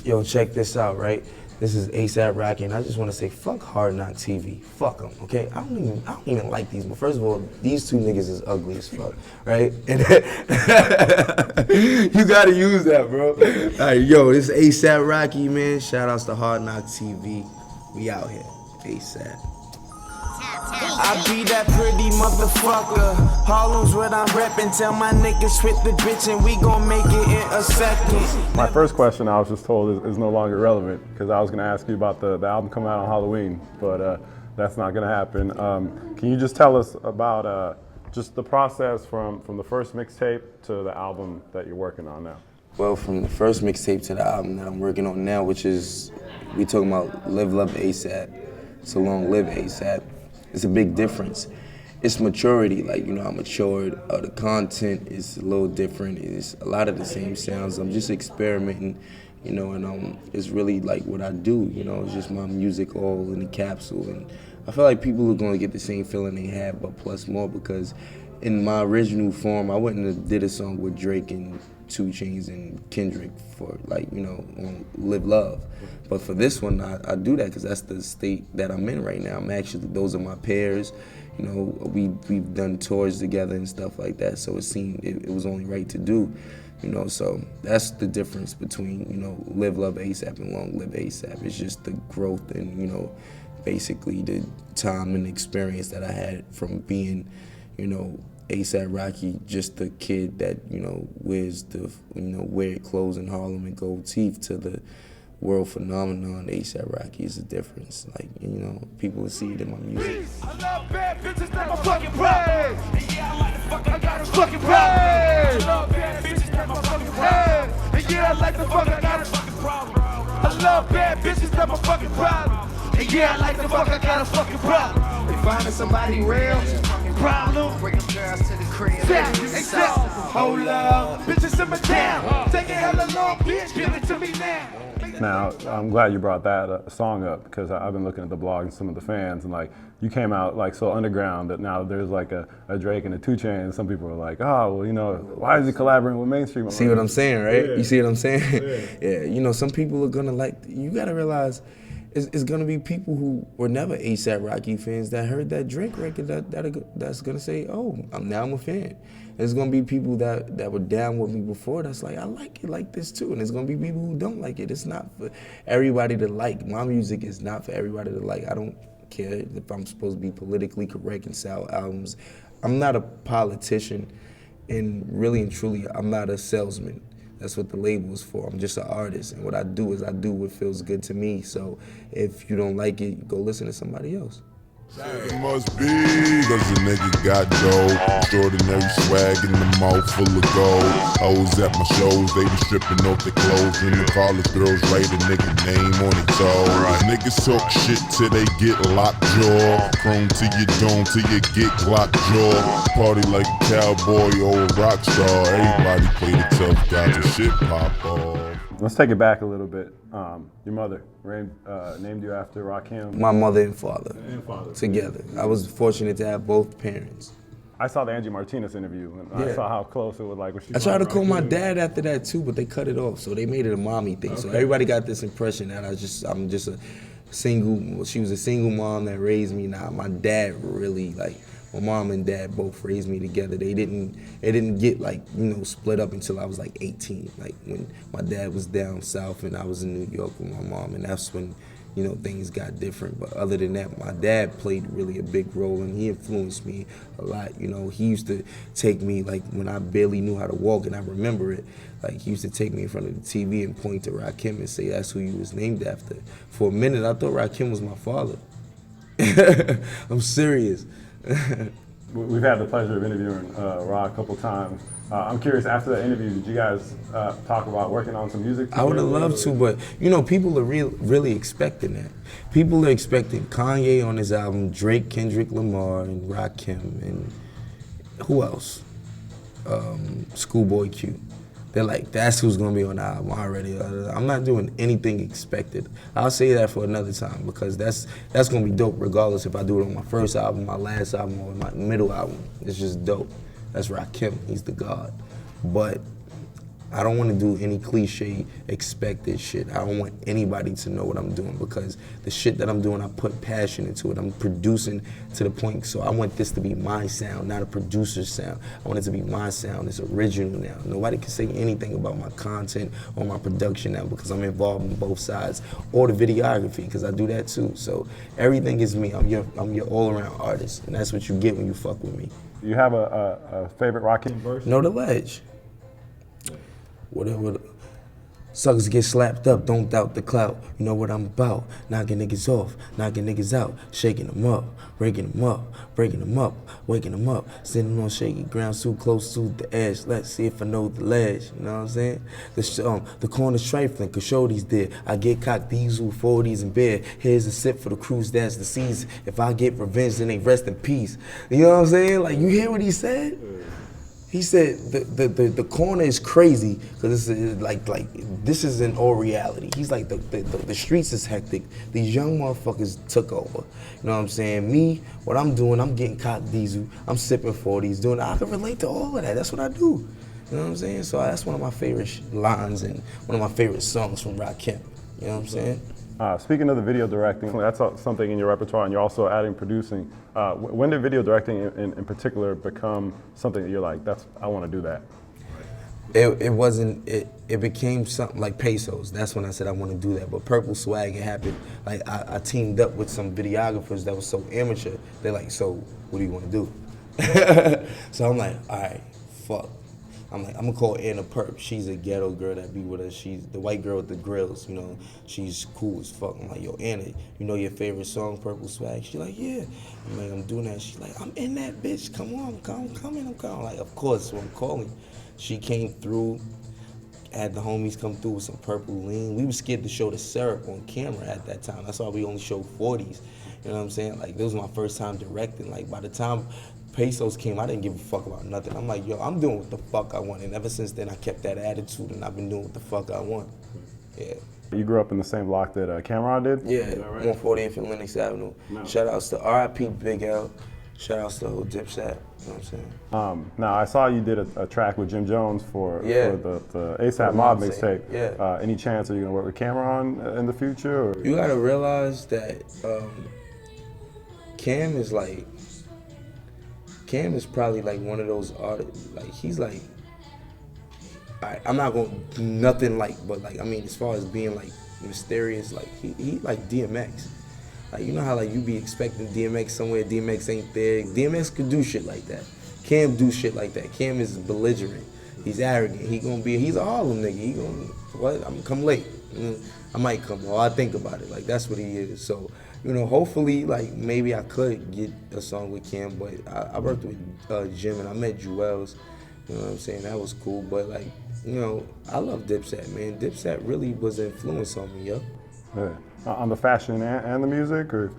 Yo, check this out, right? This is ASAP Rocky, and I just want to say, fuck Hard Knock TV. Fuck them, okay? I don't even like these. But first of all, these two niggas is ugly as fuck, right? And you gotta use that, bro. All right, yo, this is ASAP Rocky, man. Shout outs to Hard Knock TV. We out here, ASAP. I be that pretty motherfucker. Harlem's what I'm reppin'. Tell my niggas with the bitch and we gon' make it in a second. My first question, I was just told, is no longer relevant because I was gonna ask you about the album coming out on Halloween, but that's not gonna happen. Can you just tell us about just the process from the first mixtape to the album that you're working on now? Well, from the first mixtape to the album that I'm working on now, which is, we talking about Live Love ASAP, So Long Live ASAP. It's a big difference. It's maturity, like, you know, I matured. The content is a little different. It's a lot of the same sounds. I'm just experimenting, you know, and it's really like what I do, you know, it's just my music all in the capsule. And I feel like people are gonna get the same feeling they had, but plus more, because in my original form, I wouldn't have did a song with Drake and 2 Chainz and Kendrick for, like, you know, on Live Love. But for this one, I do that because that's the state that I'm in right now. I'm actually, those are my pairs. You know, we've done tours together and stuff like that, so it seemed it was only right to do, you know. So that's the difference between, you know, Live Love ASAP and Long Live ASAP. It's just the growth and, you know, basically the time and experience that I had from being, you know, ASAP Rocky, just the kid that, you know, wears the, you know, wear clothes in Harlem and gold teeth, to the world phenomenon. ASAP Rocky is a difference. Like, you know, people will see it in my music. I love bad bitches, that's my fucking pride. And yeah, I like the fuck, I got a fucking problem. I love bad bitches, that's my fucking pride. And yeah, I like the fuck, I got a fucking problem. I love bad bitches, that's my fucking problem. And yeah, I like the fuck, I got a fucking problem. They finding somebody real, problem. Bringing girls to the crib. Exactly. Hold up, bitches in my town. Take a hella long bitch, give it to me now. Now, I'm glad you brought that song up because I've been looking at the blog and some of the fans, and like, you came out like so underground that now there's like a Drake and a 2 Chainz. Some people are like, oh, well, you know, why is he collaborating with mainstream? See what I'm saying, right? Yeah. You see what I'm saying? Yeah, you know, some people are gonna like, you gotta realize, it's gonna be people who were never ASAP Rocky fans that heard that Drake record that's gonna say, oh, now I'm a fan. There's gonna be people that were down with me before that's like, I like it like this too. And there's gonna be people who don't like it. It's not for everybody to like. My music is not for everybody to like. I don't care if I'm supposed to be politically correct and sell albums. I'm not a politician, and really and truly, I'm not a salesman. That's what the label is for. I'm just an artist, and what I do is I do what feels good to me. So if you don't like it, go listen to somebody else. It must be, cause the nigga got dough. Extraordinary swag in the mouth full of gold. Hoes at my shows, they be stripping off their clothes. And the college girls write a nigga name on their toes. Niggas talk shit till they get locked jaw. Chrome to your dome till you get Glock jaw. Party like a cowboy or a rock star. Everybody play the tough guy till shit pop off. Let's take it back a little bit. Your mother named you after Rakim. My mother and father together. I was fortunate to have both parents. I saw the Angie Martinez interview, and I saw how close it was like when she. I tried to call my dad after that too, but they cut it off, so they made it a mommy thing. Okay. So everybody got this impression that I'm just a single. Well, she was a single mom that raised me. Now my dad really, like, my mom and dad both raised me together. They didn't get, like, you know, split up until I was like 18. Like when my dad was down south and I was in New York with my mom, and that's when, you know, things got different. But other than that, my dad played really a big role, and he influenced me a lot. You know, he used to take me, like, when I barely knew how to walk, and I remember it, like, he used to take me in front of the TV and point to Rakim and say, that's who you was named after. For a minute, I thought Rakim was my father. I'm serious. We've had the pleasure of interviewing Ra a couple times. I'm curious, after that interview, did you guys talk about working on some music together? I would have loved to, but, you know, people are really expecting that. People are expecting Kanye on his album, Drake, Kendrick Lamar, and Rakim, and who else? Schoolboy Q. They're like, that's who's gonna be on the album already. I'm not doing anything expected. I'll say that for another time, because that's gonna be dope regardless if I do it on my first album, my last album, or my middle album. It's just dope. That's Rakim, he's the god. But I don't want to do any cliche expected shit. I don't want anybody to know what I'm doing because the shit that I'm doing, I put passion into it. I'm producing to the point, so I want this to be my sound, not a producer's sound. I want it to be my sound. It's original now. Nobody can say anything about my content or my production now because I'm involved in both sides, or the videography because I do that too. So everything is me. I'm your all-around artist, and that's what you get when you fuck with me. You have a favorite Rakim verse? Know the ledge. Whatever. Suckers get slapped up, don't doubt the clout. You know what I'm about. Knocking niggas off, knocking niggas out, shaking them up, breaking them up, breaking them up, waking them up, sitting on shaky ground too close to the edge. Let's see if I know the ledge. You know what I'm saying? The corner's trifling, cause Shorty's there. I get cocked diesel, 40s and beer. Here's a sip for the cruise, that's the season. If I get revenge, then they rest in peace. You know what I'm saying? Like, you hear what he said? He said the corner is crazy because it's like this is in all reality. He's like the streets is hectic. These young motherfuckers took over. You know what I'm saying? Me, what I'm doing, I'm getting cocked diesel. I'm sipping 40s, doing. I can relate to all of that. That's what I do. You know what I'm saying? So that's one of my favorite lines and one of my favorite songs from Rakim. You know what I'm saying? Speaking of the video directing, that's something in your repertoire, and you're also adding producing. When did video directing in particular become something that you're like, I want to do that? It became something like Pesos. That's when I said I want to do that. But Purple Swag, it happened. Like I teamed up with some videographers that was so amateur. They're like, so what do you want to do? So I'm like, all right, fuck. I'm like, I'm gonna call Anna Perp. She's a ghetto girl that be with us. She's the white girl with the grills, you know. She's cool as fuck. I'm like, yo, Anna, you know your favorite song, Purple Swag? She's like, yeah. I'm like, I'm doing that. She's like, I'm in that bitch. Come on, I'm coming. I'm like, of course, so I'm calling. She came through, had the homies come through with some Purple Lean. We were scared to show the syrup on camera at that time. That's why we only showed 40s. You know what I'm saying? Like, this was my first time directing. Like, by the time Pesos came, I didn't give a fuck about nothing. I'm like, yo, I'm doing what the fuck I want. And ever since then, I kept that attitude, and I've been doing what the fuck I want. Yeah. You grew up in the same block that Cameron did? Yeah, right? 140th and Lenox Avenue. No. Shout outs to R.I.P. Big L. Shout outs to the whole Dipset. You know what I'm saying? Now, I saw you did a track with Jim Jones for the ASAP Mob mixtape. Yeah. Any chance are you going to work with Cameron in the future? Or? You got to realize that Cam is probably like one of those artists, like he's like, I'm not gonna do nothing like, but like, I mean, as far as being like mysterious, like he like DMX. Like, you know how like you be expecting DMX somewhere, DMX ain't there. DMX could do shit like that. Cam do shit like that. Cam is belligerent. He's arrogant. He's a Harlem nigga. He gonna, what? I'm gonna come late. I might come, or I think about it. Like, that's what he is. So, you know, hopefully, like, maybe I could get a song with Cam, but I worked with Jim and I met Jewels. You know what I'm saying? That was cool. But, like, you know, I love Dipset, man. Dipset really was an influence on me, yo. Yeah. On the fashion and the music, or?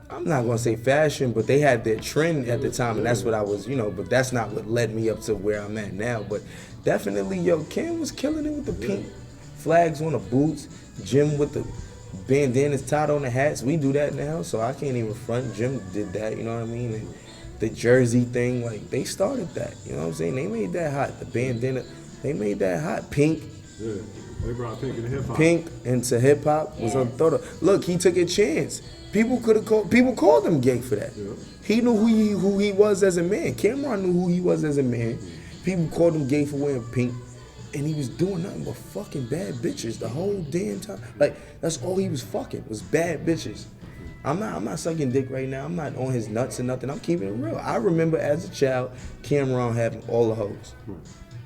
I'm not gonna say fashion, but they had their trend at the time, and that's what I was, you know, but that's not what led me up to where I'm at now. But definitely, yo, Cam was killing it with the pink flags on the boots, Jim with the bandanas tied on the hats. We do that now, so I can't even front. Jim did that, you know what I mean? And the jersey thing, like, they started that, you know what I'm saying? They made that hot. The bandana, they made that hot. Pink. Yeah, they brought Pink into hip-hop. Pink into hip-hop was unthought of. Look, he took a chance. People called him gay for that. Yeah. He knew who he was as a man. Cameron knew who he was as a man. People called him gay for wearing pink. And he was doing nothing but fucking bad bitches the whole damn time. Like, that's all he was fucking, was bad bitches. I'm not sucking dick right now. I'm not on his nuts or nothing. I'm keeping it real. I remember as a child, Cameron having all the hoes.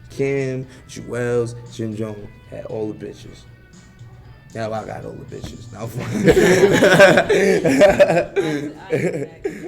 Cam, Jewels, Jim Jones had all the bitches. Now I got all the bitches. Now I'm fucking.